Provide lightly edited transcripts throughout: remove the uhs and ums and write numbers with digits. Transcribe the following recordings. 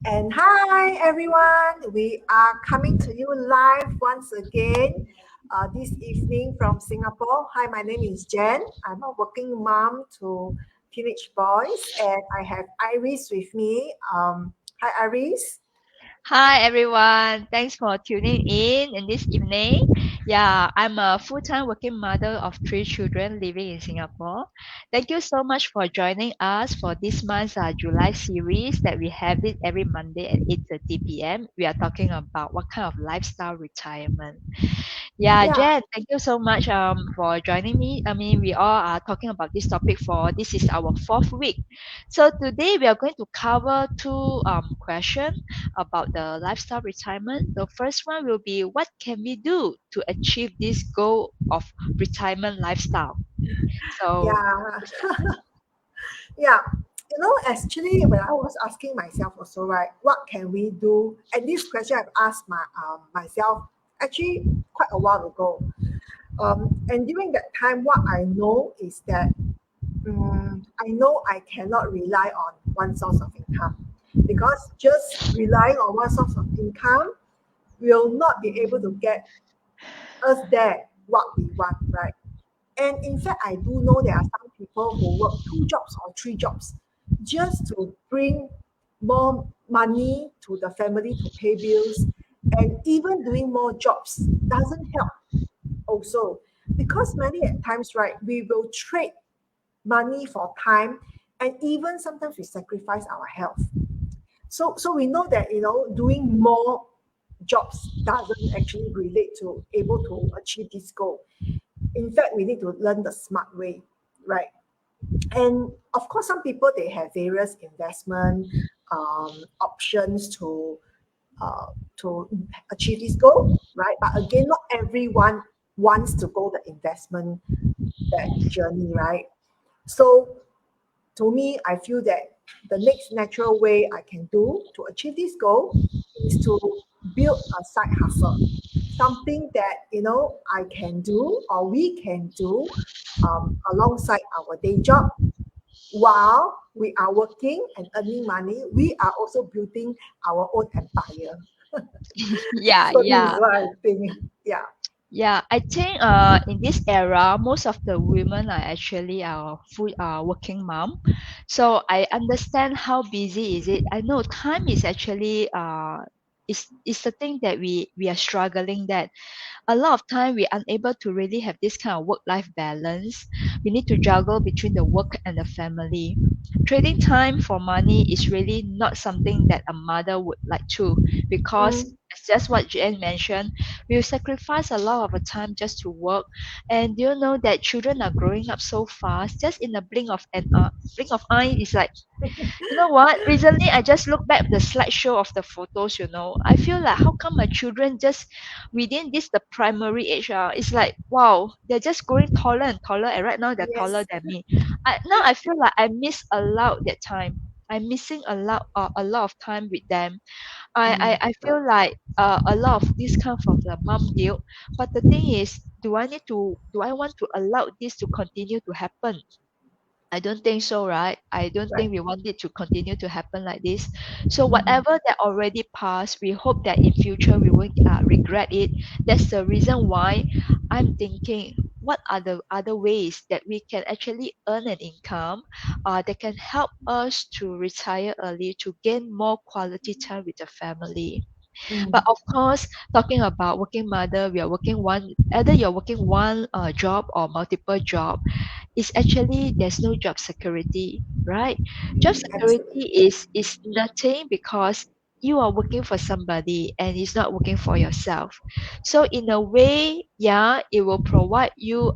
And hi everyone, we are coming to you live once again this evening from Singapore. Hi, my name is Jen. I'm a working mom to teenage boys, and I have Iris with me. Hi, Iris. Hi everyone, thanks for tuning in this evening. Yeah, I'm a full-time working mother of three children living in Singapore. Thank you so much for joining us for this month's July series that we have it every Monday at 8:30 p.m. We are talking about what kind of lifestyle retirement. Yeah, Yeah, Jen, thank you so much for joining me. I mean, we all are talking about this topic for this is our fourth week. So today we are going to cover two questions about the lifestyle retirement. The first one will be what can we do to achieve this goal of retirement lifestyle? So yeah, yeah. Actually, when I was asking myself also, right, what can we do? And this question I've asked myself actually quite a while ago. And during that time, what I know is that I know I cannot rely on one source of income because just relying on one source of income will not be able to get us there what we want, right? And in fact, I do know there are some people who work two jobs or three jobs just to bring more money to the family to pay bills, and even doing more jobs doesn't help also because many at times, right, we will trade money for time, and even sometimes we sacrifice our health. So we know that doing more jobs doesn't actually relate to able to achieve this goal. In fact, we need to learn the smart way, right? And of course, some people they have various investment options uh, to achieve this goal, right? But again, not everyone wants to go the investment that journey, right? So to me, I feel that the next natural way I can do to achieve this goal is to build a side hustle, something that I can do or we can do alongside our day job while we are working and earning money. We are also building our own empire. yeah, So this is yeah. what I think. Yeah, Yeah, I think in this era, most of the women are actually full working mom. So I understand how busy is it. I know time is actually is the thing that we are struggling that a lot of time we're unable to really have this kind of work life balance. We need to juggle between the work and the family. Trading time for money is really not something that a mother would like to, because mm, it's just what Jen mentioned. We sacrifice a lot of the time just to work, and do you know that children are growing up so fast? Just in a blink of eye, it's like, you know what? Recently, I just look back at the slideshow of the photos. I feel like how come my children just within this the primary age, it's like wow, they're just growing taller and taller, and right now they're taller yes. than me. I feel like I miss a lot that time. I'm missing a lot of time with them. Mm, I feel like a lot of this come from the mom guilt. But the thing is, do I want to allow this to continue to happen? I don't think so, right? I don't right. think we want it to continue to happen like this. So Mhm. whatever that already passed, we hope that in future we won't regret it. That's the reason why I'm thinking what are the other ways that we can actually earn an income that can help us to retire early to gain more quality time with the family. But Mm, of course, talking about working mother, we are working one either you're working one job or multiple job, is actually there's no job security, right? Job security absolutely. is nothing because you are working for somebody and it's not working for yourself. So in a way, yeah, it will provide you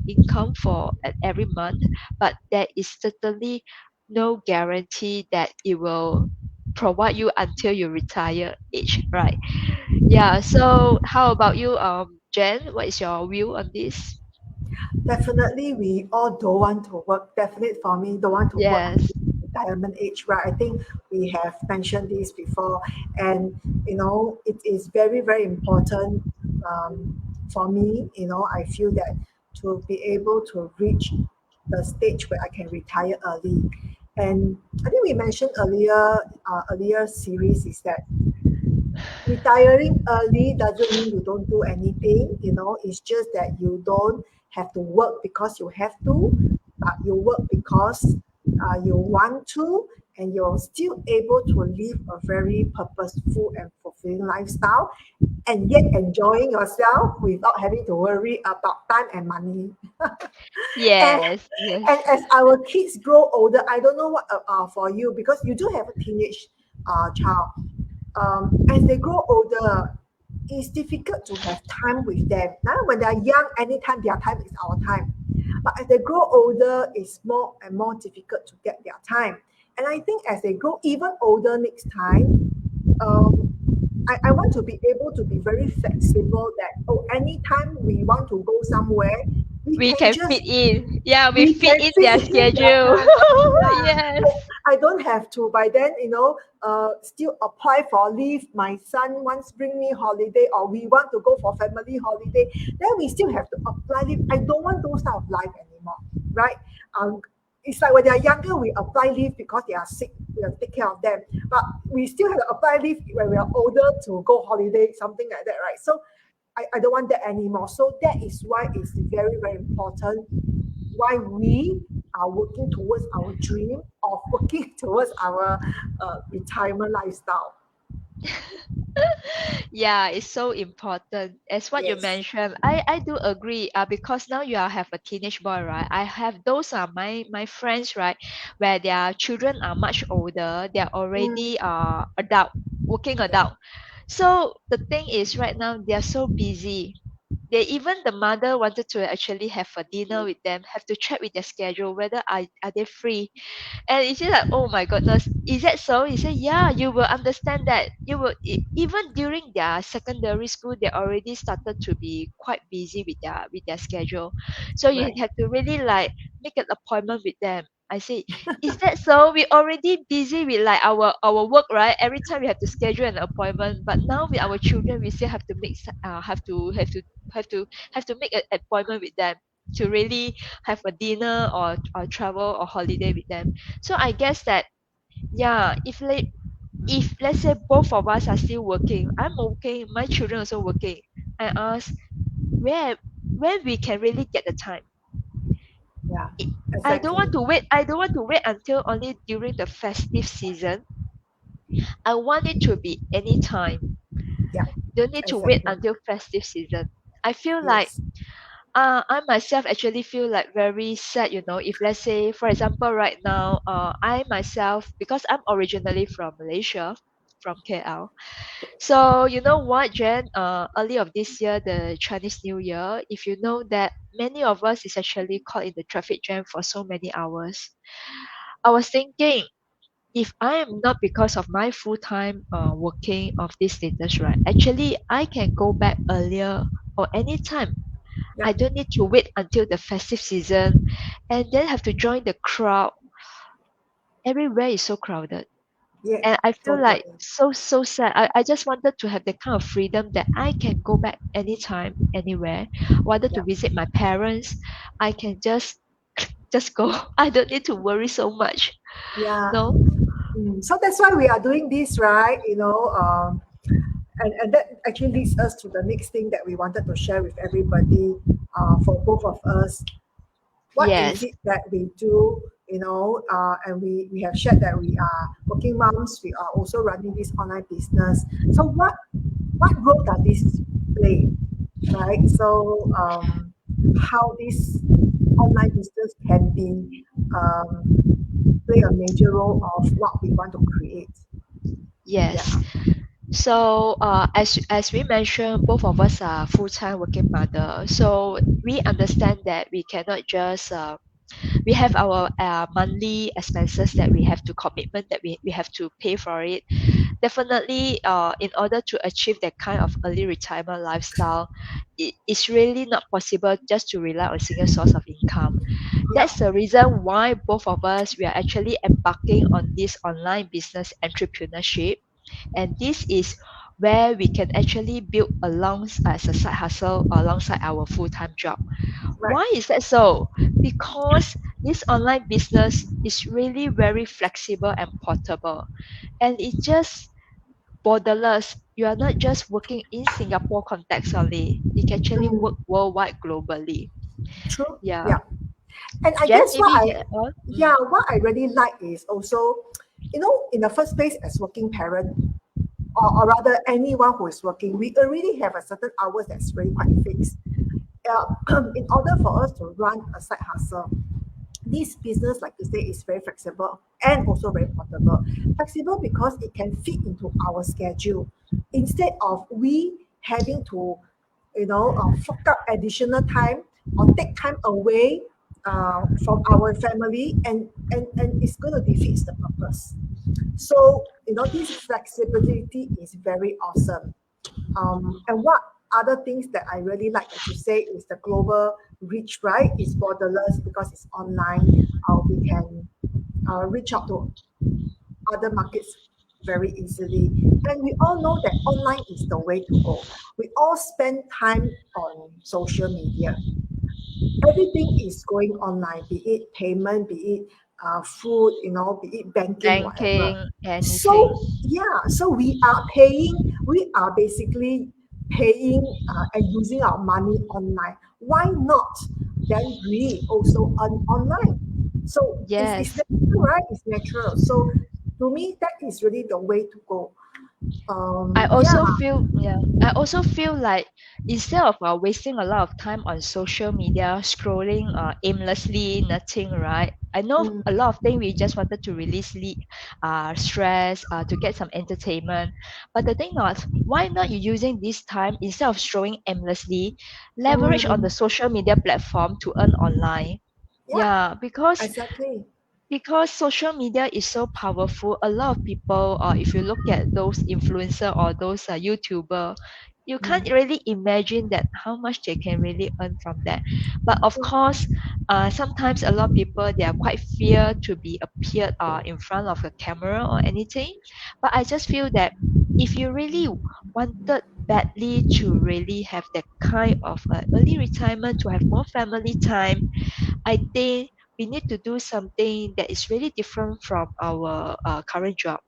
income for at every month, but there is certainly no guarantee that it will provide you until you retire age, right? Yeah. So how about you, Jen? What is your view on this? Definitely, we all don't want to work. Definitely, for me, don't want to work Yes. until retirement age, right? I think we have mentioned this before, and it is very, very important for me. I feel that to be able to reach the stage where I can retire early, And I think we mentioned earlier series is that retiring early doesn't mean you don't do anything. It's just that you don't have to work because you have to, but you work because you want to, and you're still able to live a very purposeful and fulfilling lifestyle, and yet enjoying yourself without having to worry about time and money. and Yes, yes. and as our kids grow older, I don't know what for you, because you do have a teenage child. As they grow older, it's difficult to have time with them. Now, when they're young, anytime their time is our time. But as they grow older, it's more and more difficult to get their time. And I think as they grow even older next time, um, I want to be able to be very flexible that, oh, anytime we want to go somewhere, we We can can just fit in. Yeah, we we fit can in fit their it in their schedule. time. Yeah, Yes. I don't have to. By then, still apply for leave. My son wants bring me holiday, or we want to go for family holiday. Then we still have to apply leave. I don't want those type of life anymore, right? It's like when they are younger, we apply leave because they are sick. We have to take care of them. But we still have to apply leave when we are older to go holiday, something like that, right? So I don't want that anymore. So that is why it's very, very important why we are working towards our dream of working towards our retirement lifestyle. Yeah, it's so important. As what you Yes. mentioned, I do agree. Because now you are have a teenage boy, right? I have those are my friends, right, where their children are much older. They are Mm, already adult, working yeah. adult. So the thing is, right now they are so busy. They even the mother wanted to actually have a dinner with them, have to check with their schedule whether are they free. And it's just like, oh my goodness, is that so? He said, yeah, you will understand that. You will even during their secondary school, they already started to be quite busy with their schedule. So you Right. have to really like make an appointment with them. I say, is that so? We already busy with like our work, right? Every time we have to schedule an appointment, but now with our children, we still have to make have to make an appointment with them to really have a dinner or travel or holiday with them. So I guess that yeah, if let's say both of us are still working, I'm working, my children also working. I ask where where we can really get the time. Yeah. I don't want Exactly. to wait. I don't want to wait until only during the festive season. I want it to be anytime. Yeah. Don't need to wait Exactly. until festive season. I feel like Yes. I myself actually feel like very sad, if let's say, for example, right now, I myself, because I'm originally from Malaysia, from KL. So you know what, Jen? Early of this year, the Chinese New Year, if you know that many of us is actually caught in the traffic jam for so many hours. I was thinking, if I am not because of my full time working of this status, right? Actually, I can go back earlier or anytime. I Yeah. don't need to wait until the festive season and then have to join the crowd. Everywhere is so crowded. Yeah. And I feel like Totally. so sad. I just wanted to have the kind of freedom that I can go back anytime, anywhere. Wanted to Yeah. visit my parents. I can just go. I don't need to worry so much. Yeah. No? So that's why we are doing this, right? And that actually leads us to the next thing that we wanted to share with everybody, for both of us. What is Yes. it that we do, and we have shared that we are working moms, we are also running this online business. So what role does this play, right? So how this online business can be, um, play a major role of what we want to create. Yeah. Yes. So, as we mentioned, both of us are full-time working mother. So we understand that we cannot just we have our monthly expenses that we have to commitment that we have to pay for it. Definitely, in order to achieve that kind of early retirement lifestyle, it's really not possible just to rely on single source of income. Yeah. That's the reason why both of us we are actually embarking on this online business entrepreneurship, and this is where we can actually build along as a side hustle alongside our full-time job. Right. Why is that so? Because this online business is really very flexible and portable, and it just borderless. You are not just working in Singapore context only. You can actually work Mm, worldwide globally. true. Yeah. Yeah. And I Jen, guess maybe you can add on? yeah, what I really like is also, in the first place, as working parent, or rather anyone who is working, we already have a certain hours that's really quite fixed. In order for us to run a side hustle, this business, like you say, is very flexible and also very portable. Flexible because it can fit into our schedule instead of we having to, fork out additional time or take time away from our family, and it's going to defeat the purpose. So, this flexibility is very awesome. And what other things that I really like, as you say, is the global reach, right? It's borderless because it's online. We can reach out to other markets very easily. And we all know that online is the way to go. We all spend time on social media. Everything is going online, be it payment, be it food, be it banking, whatever. Banking, anything. So yeah, so we are basically paying and using our money online. Why not? Then we also earn online. So it's Yes. natural, right? It's natural. So to me, that is really the way to go. I Yeah. also feel, yeah, I also feel like instead of wasting a lot of time on social media, scrolling aimlessly, nothing, right? I know Mm, a lot of things we just wanted to release stress, to get some entertainment. But the thing not, why not you using this time instead of scrolling aimlessly, leverage on the mm, social media platform to earn online? yeah, Yeah, exactly. social media is so powerful. A lot of people, if you look at those influencer or those YouTuber, you can't Mm, really imagine that how much they can really earn from that. But of true. course, sometimes a lot of people they are quite fear to be appeared in front of a camera or anything. But I just feel that if you really wanted badly to really have that kind of early retirement, to have more family time, I think we need to do something that is really different from our current job.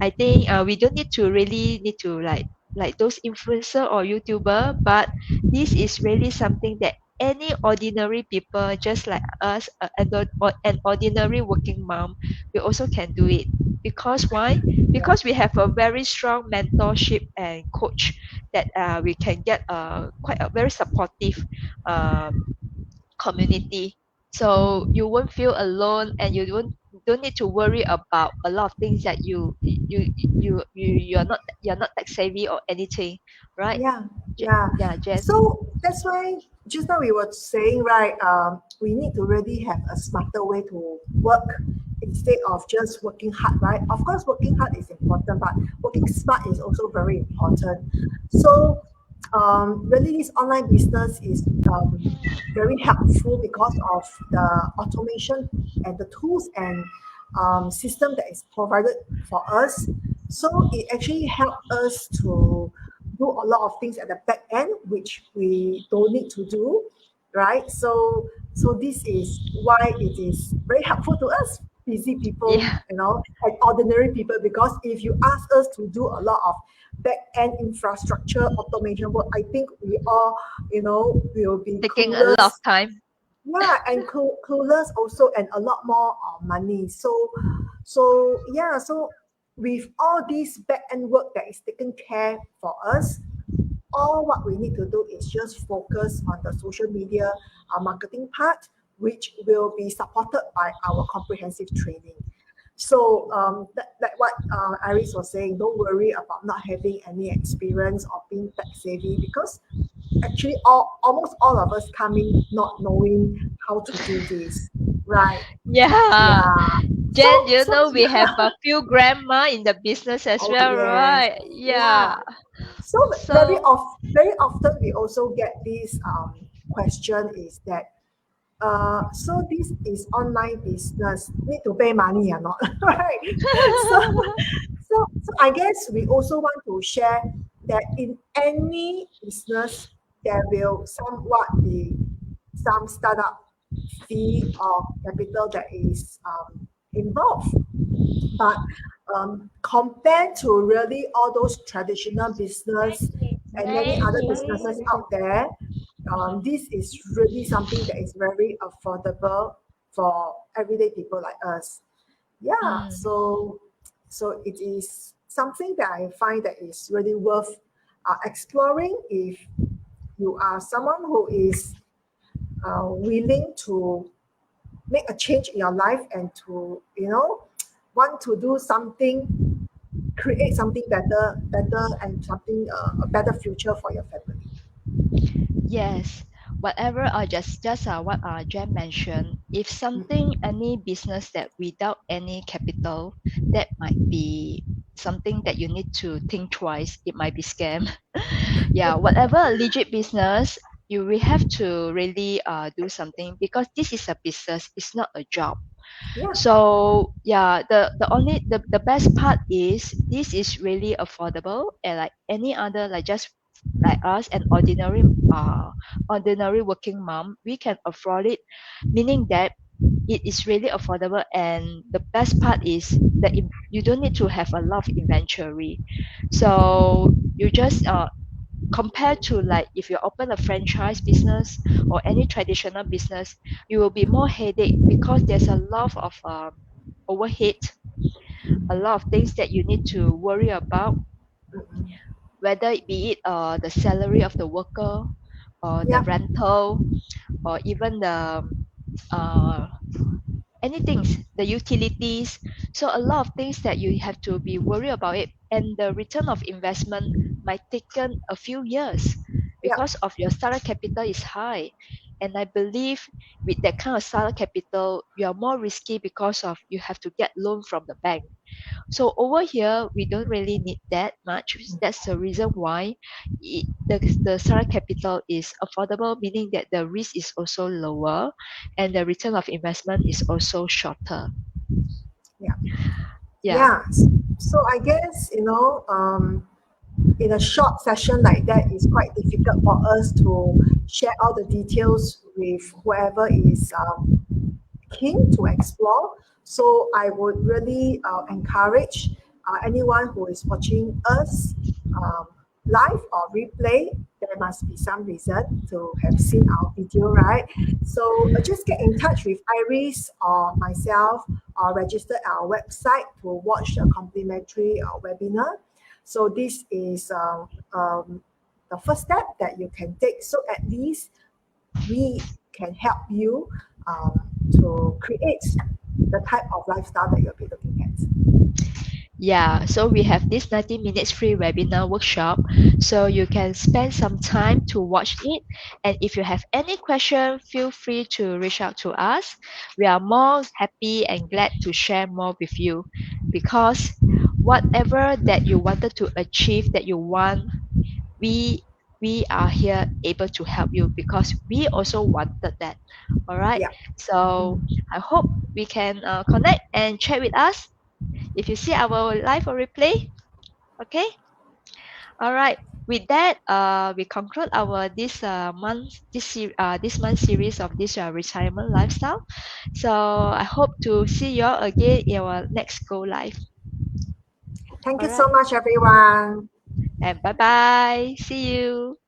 I think we don't need to really need to like those influencer or YouTuber, but this is really something that any ordinary people just like us, an ordinary working mom, we also can do it. Because why? Yeah. Because we have a very strong mentorship and coach that we can get quite a very supportive um, community. So Mm. you won't feel alone, and you don't need to worry about a lot of things that you're not tech savvy or anything, right? Yeah, yeah. Yeah, Jen. So that's why just now we were saying, right, we need to really have a smarter way to work instead of just working hard, right? Of course, working hard is important, but working smart is also very important. So, really, this online business is very helpful because of the automation and the tools and system that is provided for us. So it actually helped us to do a lot of things at the back end, which we don't need to do, right? So this is why it is very helpful to us, busy people, Yeah, and ordinary people, because if you ask us to do a lot of back end infrastructure automation work, I think we all, will be taking a lot of clueless. time. Yeah, and clueless also, and a lot more money. So yeah, so with all this back end work that is taken care for us, all what we need to do is just focus on the social media marketing part, which will be supported by our comprehensive training. So that what Iris was saying, don't worry about not having any experience or being tech savvy, because actually almost all of us coming not knowing how to do this, right? Yeah, Yeah. Jen, So you so know we have yeah. a few grandma in the business as Oh well, yes. right? Yeah. Yeah. So So very often we also get this question is that so this is online business, need to pay money or not? Right? So so I guess we also want to share that in any business there will somewhat be some startup, fee or capital that is involved. But compared to really all those traditional business and many other businesses out there, this is really something that is very affordable for everyday people like us. Yeah, Mm. so it is something that I find that is really worth exploring if you are someone who is willing to make a change in your life and to want to do something, create something better and something a better future for your family. Yes, whatever just what Jen mentioned, if something any business that without any capital, that might be something that you need to think twice. It might be scam. Yeah, whatever a legit business, you will have to really do something because this is a business. It's not a job. Yeah, So yeah, the best part is this is really affordable and like any other like just like us an ordinary working mom, we can afford it, meaning that it is really affordable. And the best part is that you don't need to have a lot of inventory. So you just compared to like if you open a franchise business or any traditional business, you will be more headache because there's a lot of overhead, a lot of things that you need to worry about, whether it be it the salary of the worker or the yeah, rental or even the uh, anything, the utilities. So a lot of things that you have to be worried about it, and the return of investment might taken a few years yeah. because of your startup capital is high. And I believe with that kind of startup capital, you are more risky because of you have to get loan from the bank. So over here, we don't really need that much. That's the reason why the startup capital is affordable, meaning that the risk is also lower and the return of investment is also shorter. Yeah. Yeah. Yeah. So I guess, in a short session like that, it's quite difficult for us to share all the details with whoever is keen to explore. So I would really encourage anyone who is watching us um, live or replay. There must be some reason to have seen our video, right? So just get in touch with Iris or myself or register at our website to watch a complimentary webinar. So this is the first step that you can take. So at least we can help you to create the type of lifestyle that you'll be looking at. Yeah, so we have this 90 minutes free webinar workshop. So you can spend some time to watch it. And if you have any question, feel free to reach out to us. We are more happy and glad to share more with you because whatever that you wanted to achieve that you want, we we are here able to help you because we also wanted that. All right. Yeah. So I hope we can connect and chat with us if you see our live or replay. Okay. All right. With that, we conclude our this month series of this retirement lifestyle. So I hope to see you all again in our next go live. Thank All you so right. much, everyone. And bye bye. See you.